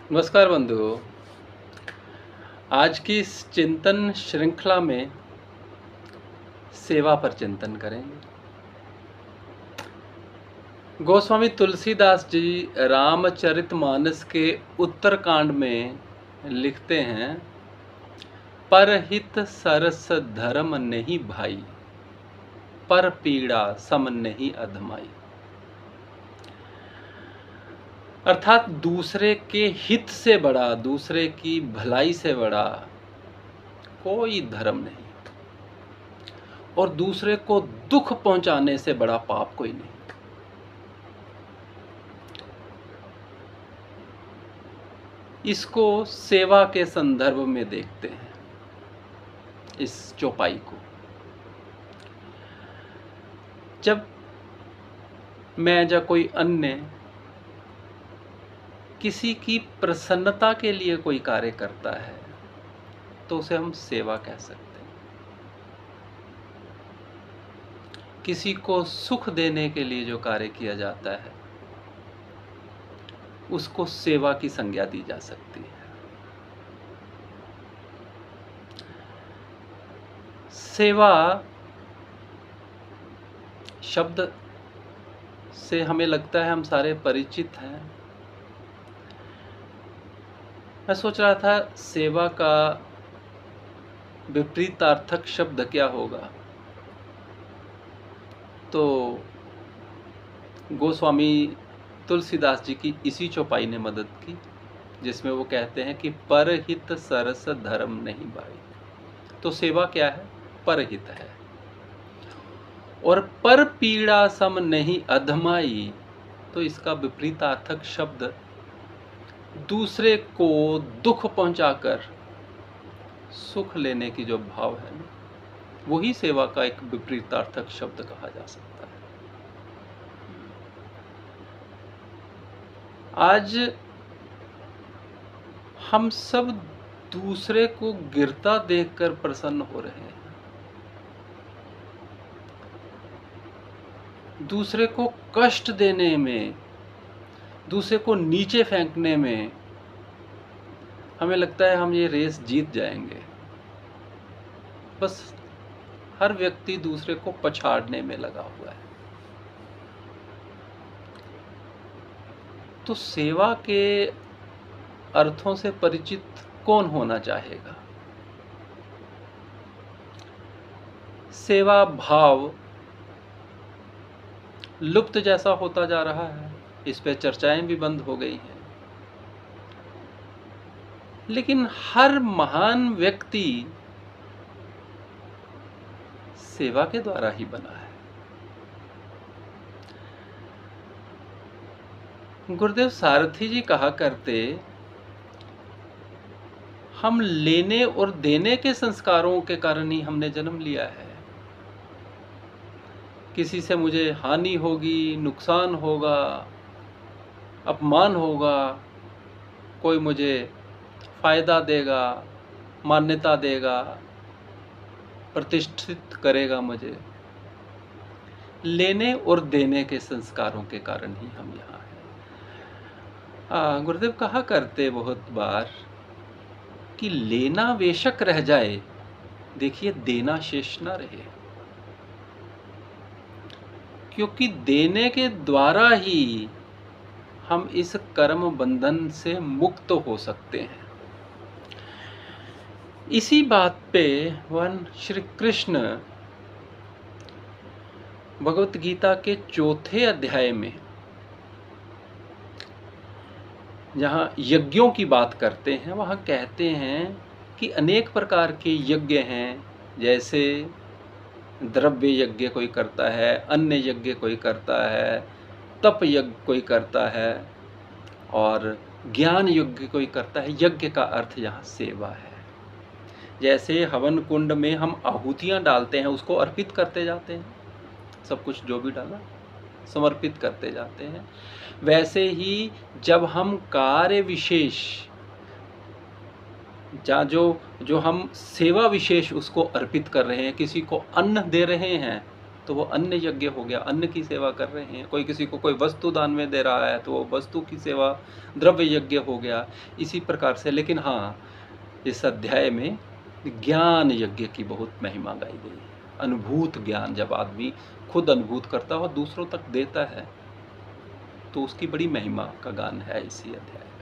नमस्कार बंधुओं। आज की इस चिंतन श्रृंखला में सेवा पर चिंतन करेंगे। गोस्वामी तुलसीदास जी रामचरितमानस के उत्तरकांड में लिखते हैं, परहित सरस धर्म नहीं भाई, पर पीड़ा सम नहीं अधमाई। अर्थात दूसरे के हित से बड़ा, दूसरे की भलाई से बड़ा कोई धर्म नहीं, और दूसरे को दुख पहुंचाने से बड़ा पाप कोई नहीं। इसको सेवा के संदर्भ में देखते हैं, इस चौपाई को। जब मैं या कोई अन्य किसी की प्रसन्नता के लिए कोई कार्य करता है तो उसे हम सेवा कह सकते हैं। किसी को सुख देने के लिए जो कार्य किया जाता है उसको सेवा की संज्ञा दी जा सकती है। सेवा शब्द से हमें लगता है हम सारे परिचित हैं। मैं सोच रहा था सेवा का विपरीतार्थक शब्द क्या होगा, तो गोस्वामी तुलसीदास जी की इसी चौपाई ने मदद की, जिसमें वो कहते हैं कि परहित सरस धर्म नहीं भाई। तो सेवा क्या है? परहित है। और पर पीड़ा सम नहीं अधमाई, तो इसका विपरीतार्थक शब्द दूसरे को दुख पहुंचाकर सुख लेने की जो भाव है ना, वही सेवा का एक विपरीतार्थक शब्द कहा जा सकता है। आज हम सब दूसरे को गिरता देखकर प्रसन्न हो रहे हैं, दूसरे को कष्ट देने में, दूसरे को नीचे फेंकने में हमें लगता है हम ये रेस जीत जाएंगे। बस हर व्यक्ति दूसरे को पछाड़ने में लगा हुआ है। तो सेवा के अर्थों से परिचित कौन होना चाहेगा? सेवा भाव लुप्त जैसा होता जा रहा है, इस पे चर्चाएं भी बंद हो गई हैं। लेकिन हर महान व्यक्ति सेवा के द्वारा ही बना है। गुरुदेव सारथी जी कहा करते, हम लेने और देने के संस्कारों के कारण ही हमने जन्म लिया है। किसी से मुझे हानि होगी, नुकसान होगा, अपमान होगा, कोई मुझे फायदा देगा, मान्यता देगा, प्रतिष्ठित करेगा मुझे। लेने और देने के संस्कारों के कारण ही हम यहाँ हैं। गुरुदेव कहा करते बहुत बार कि लेना बेशक रह जाए, देखिए देना शेष ना रहे, क्योंकि देने के द्वारा ही हम इस कर्म बंधन से मुक्त हो सकते हैं। इसी बात पे भगवान श्री कृष्ण भगवत गीता के 4थे अध्याय में जहाँ यज्ञों की बात करते हैं, वहाँ कहते हैं कि अनेक प्रकार के यज्ञ हैं। जैसे द्रव्य यज्ञ कोई करता है, अन्य यज्ञ कोई करता है, तप यज्ञ कोई करता है, और ज्ञान यज्ञ कोई करता है। यज्ञ का अर्थ यहाँ सेवा है। जैसे हवन कुंड में हम आहुतियाँ डालते हैं, उसको अर्पित करते जाते हैं, सब कुछ जो भी डाला समर्पित करते जाते हैं। वैसे ही जब हम कार्य विशेष जो हम सेवा विशेष उसको अर्पित कर रहे हैं, किसी को अन्न दे रहे हैं, तो वो अन्न यज्ञ हो गया, अन्न की सेवा कर रहे हैं। कोई किसी को कोई वस्तु दान में दे रहा है तो वो वस्तु की सेवा, द्रव्य यज्ञ हो गया, इसी प्रकार से। लेकिन हाँ, इस अध्याय में ज्ञान यज्ञ की बहुत महिमा गाई गई है। अनुभूत ज्ञान, जब आदमी खुद अनुभूत करता है और दूसरों तक देता है तो उसकी बड़ी महिमा का गान है इसी अध्याय में।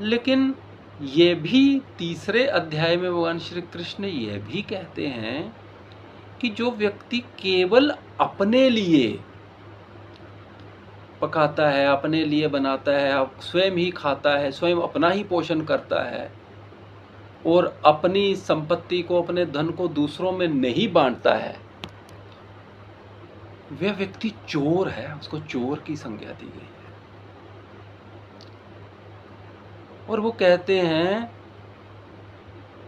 लेकिन ये भी तीसरे अध्याय में भगवान श्री कृष्ण ये भी कहते हैं कि जो व्यक्ति केवल अपने लिए पकाता है, अपने लिए बनाता है, स्वयं ही खाता है, स्वयं अपना ही पोषण करता है और अपनी संपत्ति को, अपने धन को दूसरों में नहीं बांटता है, वह व्यक्ति चोर है, उसको चोर की संज्ञा दी गई है। और वो कहते हैं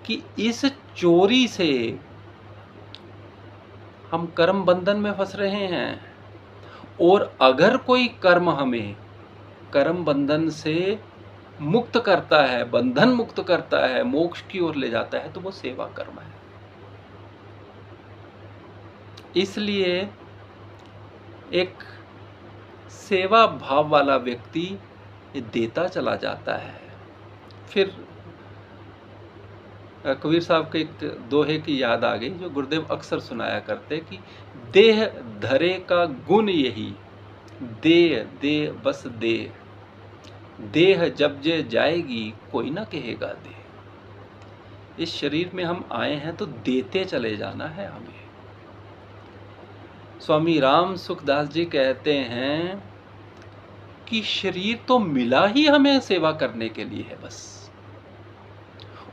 कि इस चोरी से हम कर्म बंधन में फंस रहे हैं, और अगर कोई कर्म हमें कर्म बंधन से मुक्त करता है, बंधन मुक्त करता है, मोक्ष की ओर ले जाता है, तो वो सेवा कर्म है। इसलिए एक सेवा भाव वाला व्यक्ति देता चला जाता है। फिर कबीर साहब के एक दोहे की याद आ गई जो गुरुदेव अक्सर सुनाया करते कि देह धरे का गुण यही, दे दे बस दे, देह जब जे जाएगी कोई ना कहेगा दे। इस शरीर में हम आए हैं तो देते चले जाना है हमें। स्वामी राम सुखदास जी कहते हैं कि शरीर तो मिला ही हमें सेवा करने के लिए है बस,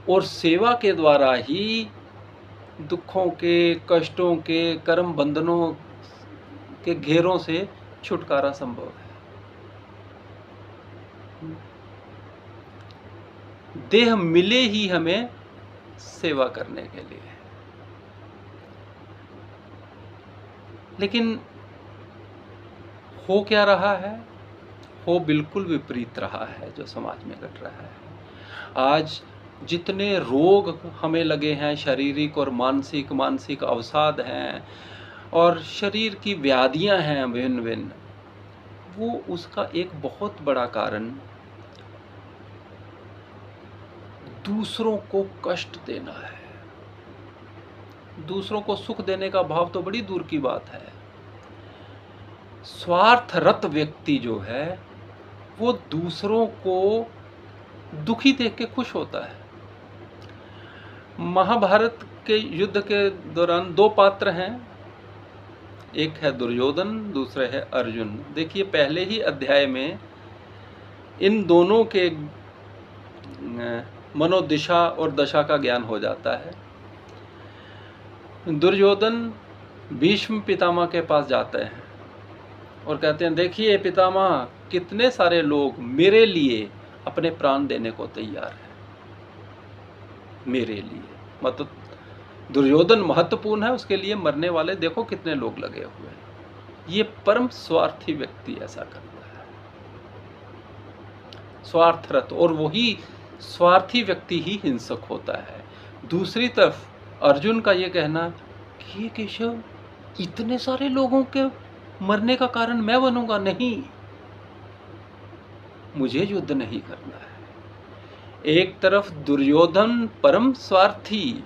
और सेवा के द्वारा ही दुखों के, कष्टों के, कर्म बंधनों के घेरों से छुटकारा संभव है। देह मिले ही हमें सेवा करने के लिए, लेकिन हो क्या रहा है? हो बिल्कुल विपरीत रहा है जो समाज में घट रहा है। आज जितने रोग हमें लगे हैं, शारीरिक और मानसिक अवसाद हैं और शरीर की व्याधियां हैं भिन्न भिन्न, वो उसका एक बहुत बड़ा कारण दूसरों को कष्ट देना है। दूसरों को सुख देने का भाव तो बड़ी दूर की बात है। स्वार्थरत व्यक्ति जो है वो दूसरों को दुखी देख के खुश होता है। महाभारत के युद्ध के दौरान दो पात्र हैं, एक है दुर्योधन, दूसरे है अर्जुन। देखिए पहले ही अध्याय में इन दोनों के मनोदिशा और दशा का ज्ञान हो जाता है। दुर्योधन भीष्म पितामह के पास जाते हैं और कहते हैं, देखिए पितामह, कितने सारे लोग मेरे लिए अपने प्राण देने को तैयार हैं। मेरे लिए मतलब दुर्योधन महत्वपूर्ण है, उसके लिए मरने वाले देखो कितने लोग लगे हुए हैं। ये परम स्वार्थी व्यक्ति ऐसा करता है, स्वार्थरत, और वही स्वार्थी व्यक्ति ही हिंसक होता है। दूसरी तरफ अर्जुन का ये कहना कि ये केशव, इतने सारे लोगों के मरने का कारण मैं बनूंगा? नहीं, मुझे युद्ध नहीं करना है। एक तरफ दुर्योधन परम स्वार्थी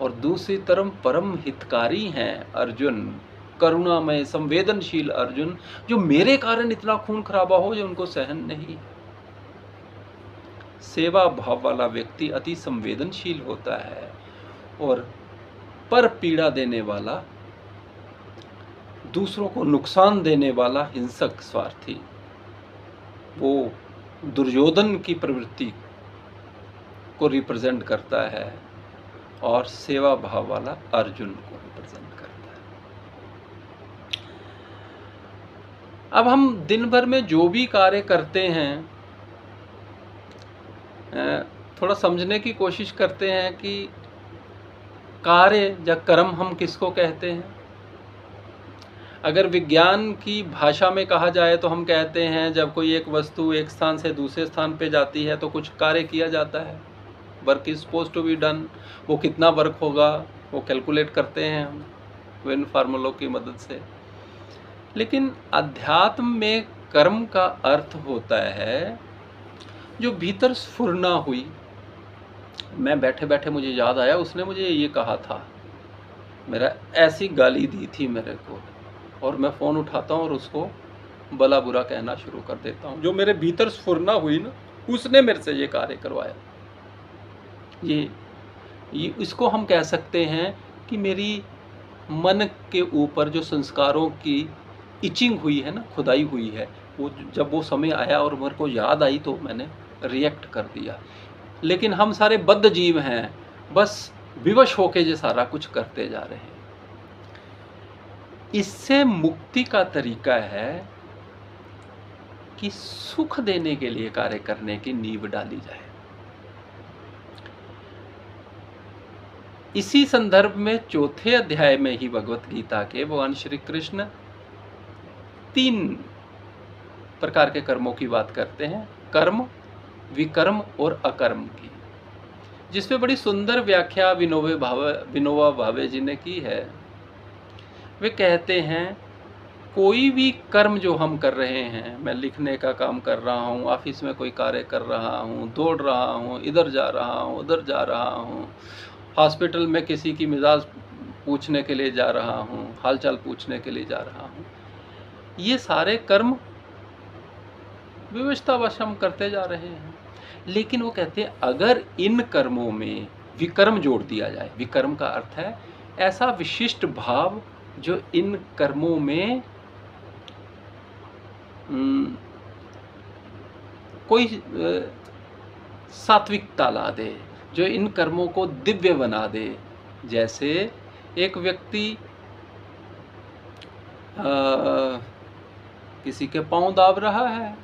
और दूसरी तरफ परम हितकारी हैं अर्जुन, करुणामय संवेदनशील अर्जुन, जो मेरे कारण इतना खून खराबा हो जो उनको सहन नहीं। सेवा भाव वाला व्यक्ति अति संवेदनशील होता है, और पर पीड़ा देने वाला, दूसरों को नुकसान देने वाला हिंसक स्वार्थी, वो दुर्योधन की प्रवृत्ति को रिप्रेजेंट करता है और सेवा भाव वाला अर्जुन को रिप्रेजेंट करता है। अब हम दिन भर में जो भी कार्य करते हैं, थोड़ा समझने की कोशिश करते हैं कि कार्य या कर्म हम किसको कहते हैं। अगर विज्ञान की भाषा में कहा जाए तो हम कहते हैं जब कोई एक वस्तु एक स्थान से दूसरे स्थान पे जाती है तो कुछ कार्य किया जाता है, work is suppose to be done. वो कितना वर्क होगा, वो कैलकुलेट करते हैं हम विभिन्न फार्मूलों की मदद से। लेकिन अध्यात्म में कर्म का अर्थ होता है जो भीतर स्फुरना हुई। मैं बैठे बैठे मुझे याद आया, उसने मुझे ये कहा था, मेरा ऐसी गाली दी थी मेरे को, और मैं फ़ोन उठाता हूँ और उसको भला बुरा कहना शुरू कर देता हूँ। जो मेरे भीतर स्फुरना हुई ना, उसने मेरे से ये कार्य करवाया। ये इसको हम कह सकते हैं कि मेरी मन के ऊपर जो संस्कारों की इचिंग हुई है ना, खुदाई हुई है, वो जब वो समय आया और मेरे को याद आई तो मैंने रिएक्ट कर दिया। लेकिन हम सारे बद्ध जीव हैं, बस विवश होके ये सारा कुछ करते जा रहे हैं। इससे मुक्ति का तरीका है कि सुख देने के लिए कार्य करने की नींव डाली जाए। इसी संदर्भ में चौथे अध्याय में ही भगवत गीता के भगवान श्री कृष्ण 3 प्रकार के कर्मों की बात करते हैं, कर्म, विकर्म और अकर्म की, जिसपे बड़ी सुंदर व्याख्या विनोबा भावे जी ने की है। वे कहते हैं कोई भी कर्म जो हम कर रहे हैं, मैं लिखने का काम कर रहा हूँ, ऑफिस में कोई कार्य कर रहा हूँ, दौड़ रहा हूँ, इधर जा रहा हूँ, उधर जा रहा हूँ, हॉस्पिटल में किसी की मिजाज पूछने के लिए जा रहा हूँ, हालचाल पूछने के लिए जा रहा हूँ, ये सारे कर्म विवशतावश हम करते जा रहे हैं। लेकिन वो कहते हैं अगर इन कर्मों में विकर्म जोड़ दिया जाए, विकर्म का अर्थ है ऐसा विशिष्ट भाव जो इन कर्मों में कोई सात्विकता ला दे, जो इन कर्मों को दिव्य बना दे। जैसे एक व्यक्ति किसी के पांव दाब रहा है,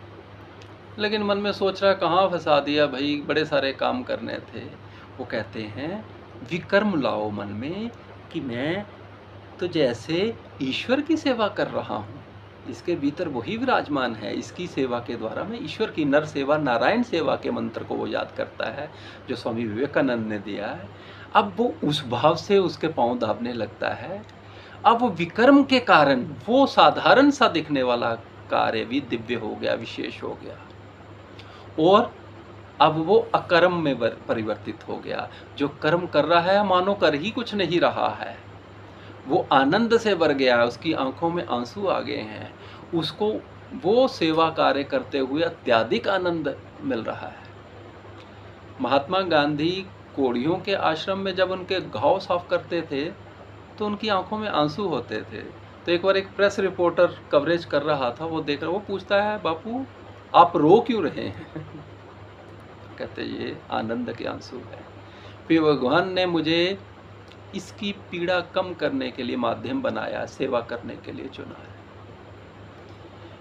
लेकिन मन में सोच रहा है कहाँ फंसा दिया भाई, बड़े सारे काम करने थे। वो कहते हैं विकर्म लाओ मन में कि मैं तो जैसे ईश्वर की सेवा कर रहा हूँ, इसके भीतर वही विराजमान है, इसकी सेवा के द्वारा मैं ईश्वर की नर सेवा, नारायण सेवा के मंत्र को वो याद करता है जो स्वामी विवेकानंद ने दिया है। अब वो उस भाव से उसके पांव दाबने लगता है। अब वो विकर्म के कारण वो साधारण सा दिखने वाला कार्य भी दिव्य हो गया, विशेष हो गया, और अब वो अकर्म में परिवर्तित हो गया। जो कर्म कर रहा है मानो कर ही कुछ नहीं रहा है, वो आनंद से भर गया, उसकी आंखों में आंसू आ गए हैं, उसको वो सेवा कार्य करते हुए अत्यधिक आनंद मिल रहा है। महात्मा गांधी कोड़ियों के आश्रम में जब उनके घाव साफ करते थे तो उनकी आंखों में आंसू होते थे। तो एक बार एक प्रेस रिपोर्टर कवरेज कर रहा था, वो देख रहा, वो पूछता है बापू आप रो क्यों रहे हैं? कहते ये आनंद के आंसू है। फिर भगवान ने मुझे इसकी पीड़ा कम करने के लिए माध्यम बनाया, सेवा करने के लिए चुना है।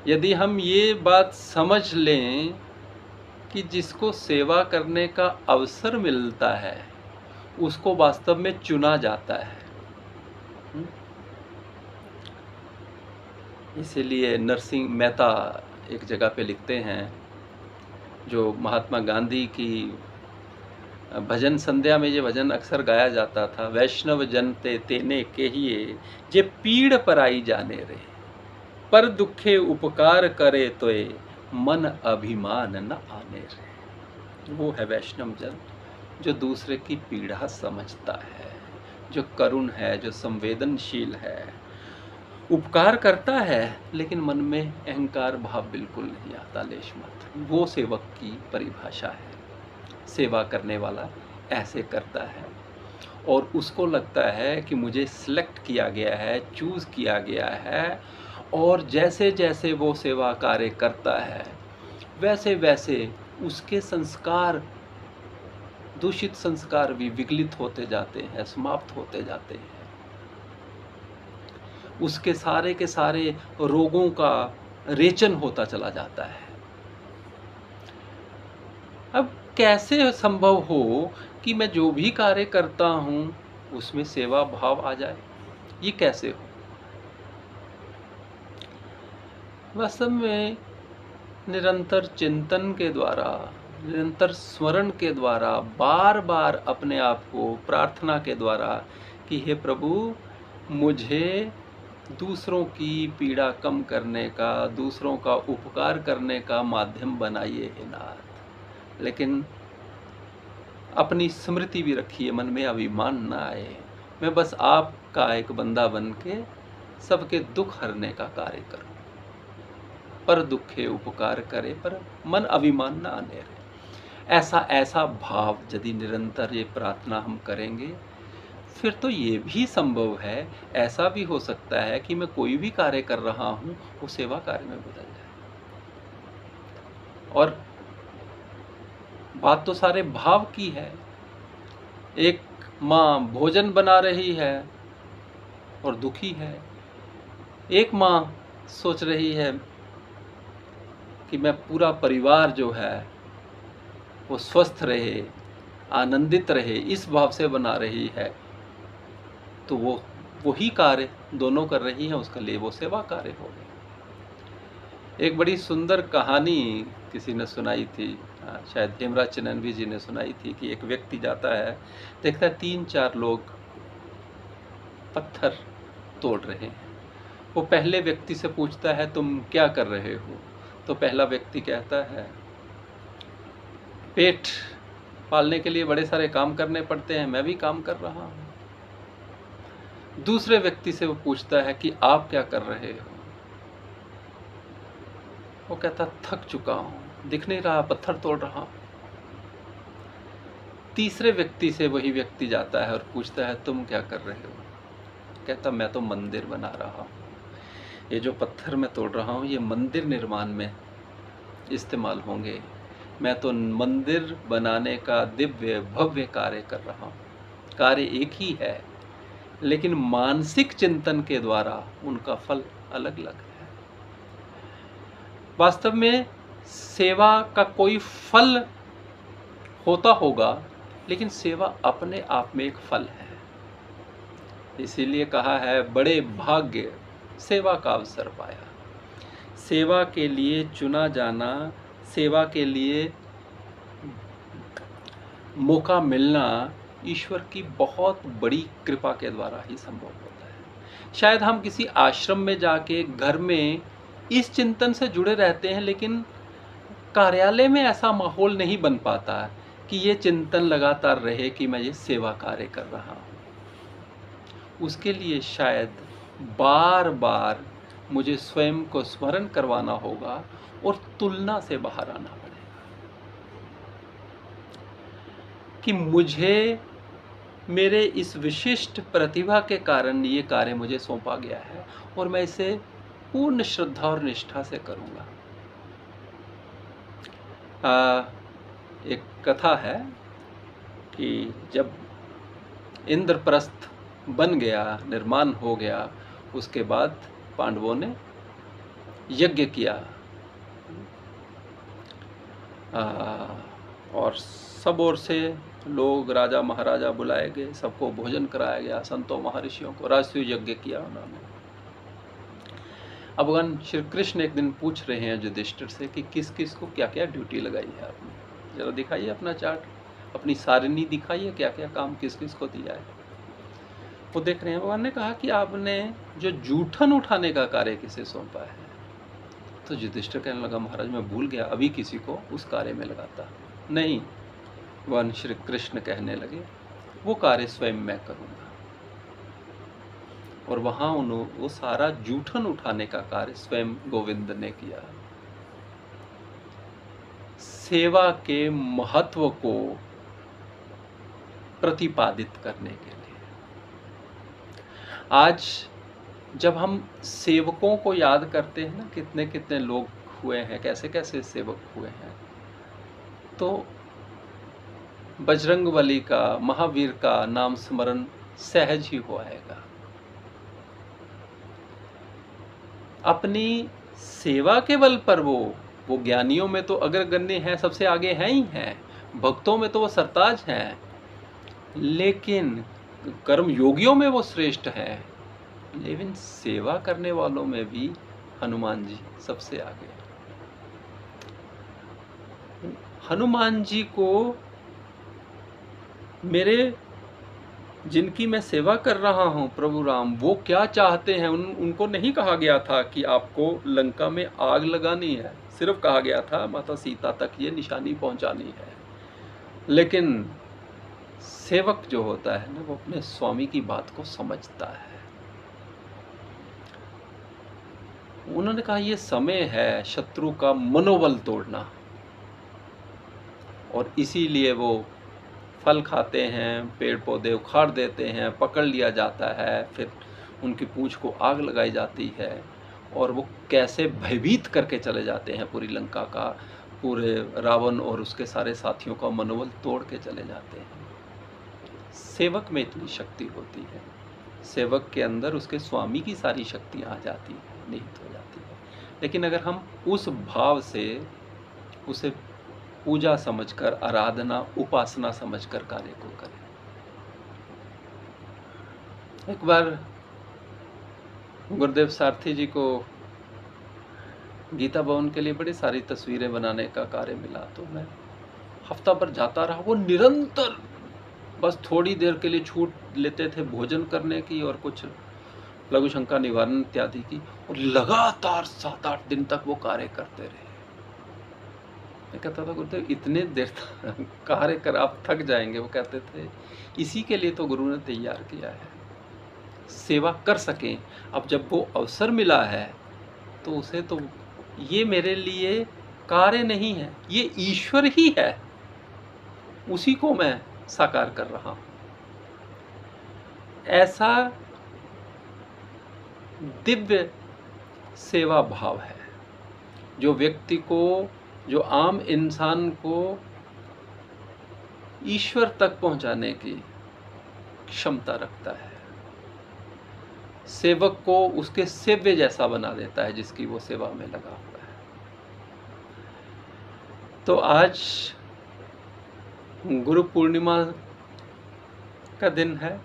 यदि हम ये बात समझ लें कि जिसको सेवा करने का अवसर मिलता है उसको वास्तव में चुना जाता है। इसीलिए नरसिंह मेहता एक जगह पे लिखते हैं, जो महात्मा गांधी की भजन संध्या में ये भजन अक्सर गाया जाता था, वैष्णव जन ते तेने कहिए जे पीड़ पराई जाने रे, पर दुखे उपकार करे तोए मन अभिमान न आने रे। वो है वैष्णव जन जो दूसरे की पीड़ा समझता है, जो करुण है, जो संवेदनशील है, उपकार करता है, लेकिन मन में अहंकार भाव बिल्कुल नहीं आता, लेश मात्र। वो सेवक की परिभाषा है। सेवा करने वाला ऐसे करता है और उसको लगता है कि मुझे सिलेक्ट किया गया है, चूज़ किया गया है, और जैसे जैसे वो सेवा कार्य करता है वैसे वैसे उसके संस्कार, दूषित संस्कार भी विगलित होते जाते हैं, समाप्त होते जाते हैं। उसके सारे के सारे रोगों का रेचन होता चला जाता है। अब कैसे संभव हो कि मैं जो भी कार्य करता हूँ उसमें सेवा भाव आ जाए? ये कैसे हो? वास्तव में निरंतर चिंतन के द्वारा, निरंतर स्मरण के द्वारा, बार बार अपने आप को प्रार्थना के द्वारा कि हे प्रभु, मुझे दूसरों की पीड़ा कम करने का, दूसरों का उपकार करने का माध्यम बनाइए हे नाथ। लेकिन अपनी स्मृति भी रखिए, मन में अभिमान ना आए। मैं बस आपका एक बंदा बन के सबके दुख हरने का कार्य करूं। पर दुखे उपकार करे, पर मन अभिमान ना आने रहे। ऐसा भाव यदि निरंतर ये प्रार्थना हम करेंगे, फिर तो ये भी संभव है, ऐसा भी हो सकता है कि मैं कोई भी कार्य कर रहा हूँ वो सेवा कार्य में बदल जाए। और बात तो सारे भाव की है। एक माँ भोजन बना रही है और दुखी है, एक माँ सोच रही है कि मैं पूरा परिवार जो है वो स्वस्थ रहे, आनंदित रहे, इस भाव से बना रही है। तो वो वही कार्य दोनों कर रही हैं, उसके लिए वो सेवा कार्य हो गया। एक बड़ी सुंदर कहानी किसी ने सुनाई थी, शायद हेमराज चन्नवी जी ने सुनाई थी, कि एक व्यक्ति जाता है, देखता है 3-4 लोग पत्थर तोड़ रहे हैं। वो पहले व्यक्ति से पूछता है, तुम क्या कर रहे हो? तो पहला व्यक्ति कहता है, पेट पालने के लिए बड़े सारे काम करने पड़ते हैं, मैं भी काम कर रहा हूँ। दूसरे व्यक्ति से वो पूछता है कि आप क्या कर रहे हो? वो कहता, थक चुका हूँ, दिख नहीं रहा, पत्थर तोड़ रहा हूँ। तीसरे व्यक्ति से वही व्यक्ति जाता है और पूछता है, तुम क्या कर रहे हो? कहता, मैं तो मंदिर बना रहा हूँ, ये जो पत्थर मैं तोड़ रहा हूँ ये मंदिर निर्माण में इस्तेमाल होंगे। मैं तो मंदिर बनाने का दिव्य भव्य कार्य कर रहा हूँ। कार्य एक ही है, लेकिन मानसिक चिंतन के द्वारा उनका फल अलग अलग है। वास्तव में सेवा का कोई फल होता होगा, लेकिन सेवा अपने आप में एक फल है। इसीलिए कहा है, बड़े भाग्य सेवा का अवसर पाया। सेवा के लिए चुना जाना, सेवा के लिए मौका मिलना ईश्वर की बहुत बड़ी कृपा के द्वारा ही संभव होता है। शायद हम किसी आश्रम में जाके, घर में इस चिंतन से जुड़े रहते हैं, लेकिन कार्यालय में ऐसा माहौल नहीं बन पाता कि ये चिंतन लगातार रहे कि मैं ये सेवा कार्य कर रहा हूँ। उसके लिए शायद बार बार मुझे स्वयं को स्मरण करवाना होगा और तुलना से बाहर आना पड़ेगा कि मुझे मेरे इस विशिष्ट प्रतिभा के कारण ये कार्य मुझे सौंपा गया है और मैं इसे पूर्ण श्रद्धा और निष्ठा से करूँगा। एक कथा है कि जब इंद्रप्रस्थ बन गया, निर्माण हो गया, उसके बाद पांडवों ने यज्ञ किया और सब ओर से लोग, राजा महाराजा बुलाए गए, सबको भोजन कराया गया, संतों महर्षियों को राजसूय यज्ञ किया उन्होंने। अब भगवान श्री कृष्ण एक दिन पूछ रहे हैं युधिष्ठिर से कि किस किस को क्या क्या ड्यूटी लगाई है आपने, जरा दिखाइए अपना चार्ट, अपनी सारिणी दिखाइए, क्या क्या काम किस किस को दिया है। वो देख रहे हैं, भगवान ने कहा कि आपने जो जूठन उठाने का कार्य किसे सौंपा है? तो युधिष्ठिर कहने लगा, महाराज मैं भूल गया, अभी किसी को उस कार्य में लगाता नहीं। भगवान श्री कृष्ण कहने लगे, वो कार्य स्वयं मैं करूँगा। और वहाँ वो सारा जूठन उठाने का कार्य स्वयं गोविंद ने किया। सेवा के महत्व को प्रतिपादित करने के लिए आज जब हम सेवकों को याद करते हैं ना, कितने कितने लोग हुए हैं, कैसे कैसे सेवक हुए हैं, तो बजरंगबली का, महावीर का नाम स्मरण सहज ही हो आएगा। अपनी सेवा के बल पर वो ज्ञानियों में तो अग्रगण्य हैं, सबसे आगे हैं ही हैं, भक्तों में तो वो सरताज हैं, लेकिन कर्म योगियों में वो श्रेष्ठ हैं, लेकिन सेवा करने वालों में भी हनुमान जी सबसे आगे। हनुमान जी को मेरे जिनकी मैं सेवा कर रहा हूँ प्रभु राम, वो क्या चाहते हैं। उनको नहीं कहा गया था कि आपको लंका में आग लगानी है, सिर्फ कहा गया था माता सीता तक ये निशानी पहुंचानी है। लेकिन सेवक जो होता है ना, वो अपने स्वामी की बात को समझता है। उन्होंने कहा ये समय है शत्रु का मनोबल तोड़ना, और इसीलिए वो फल खाते हैं, पेड़ पौधे उखाड़ देते हैं, पकड़ लिया जाता है, फिर उनकी पूंछ को आग लगाई जाती है, और वो कैसे भयभीत करके चले जाते हैं पूरी लंका का, पूरे रावण और उसके सारे साथियों का मनोबल तोड़ के चले जाते हैं। सेवक में इतनी शक्ति होती है, सेवक के अंदर उसके स्वामी की सारी शक्ति आ जाती है, निहित हो जाती है। लेकिन अगर हम उस भाव से उसे पूजा समझकर, आराधना, उपासना समझकर कार्य को करें। एक बार गुरुदेव सारथी जी को गीता भवन के लिए बड़ी सारी तस्वीरें बनाने का कार्य मिला, तो मैं हफ्ता भर जाता रहा। वो निरंतर बस थोड़ी देर के लिए छूट लेते थे भोजन करने की और कुछ लघु शंका निवारण इत्यादि की, और लगातार 7-8 दिन तक वो कार्य करते रहे। मैं कहता था गुरुदेव इतने देर तक कार्य कर आप थक जाएंगे। वो कहते थे इसी के लिए तो गुरु ने तैयार किया है, सेवा कर सकें। अब जब वो अवसर मिला है तो उसे तो, ये मेरे लिए कार्य नहीं है, ये ईश्वर ही है, उसी को मैं साकार कर रहा हूं। ऐसा दिव्य सेवा भाव है जो व्यक्ति को, जो आम इंसान को ईश्वर तक पहुंचाने की क्षमता रखता है। सेवक को उसके सेव्य जैसा बना देता है जिसकी वो सेवा में लगा हुआ है। तो आज गुरु पूर्णिमा का दिन है,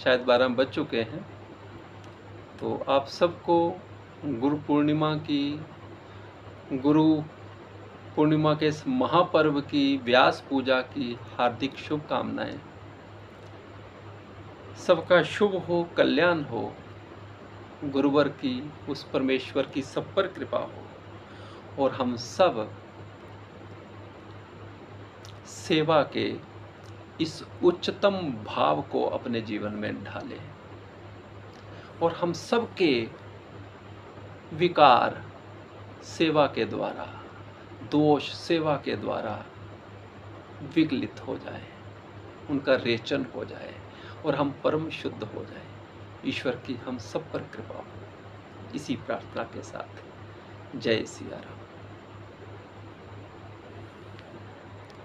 शायद 12 बज चुके हैं। तो आप सबको गुरु पूर्णिमा की, गुरु पूर्णिमा के इस महापर्व की, व्यास पूजा की हार्दिक शुभकामनाएं। सबका शुभ हो, कल्याण हो, गुरुवर की, उस परमेश्वर की सब पर कृपा हो, और हम सब सेवा के इस उच्चतम भाव को अपने जीवन में ढालें, और हम सबके विकार सेवा के द्वारा, दोष सेवा के द्वारा विगलित हो जाए, उनका रेचन हो जाए, और हम परम शुद्ध हो जाए। ईश्वर की हम सब पर कृपा हो। इसी प्रार्थना के साथ जय सिया राम।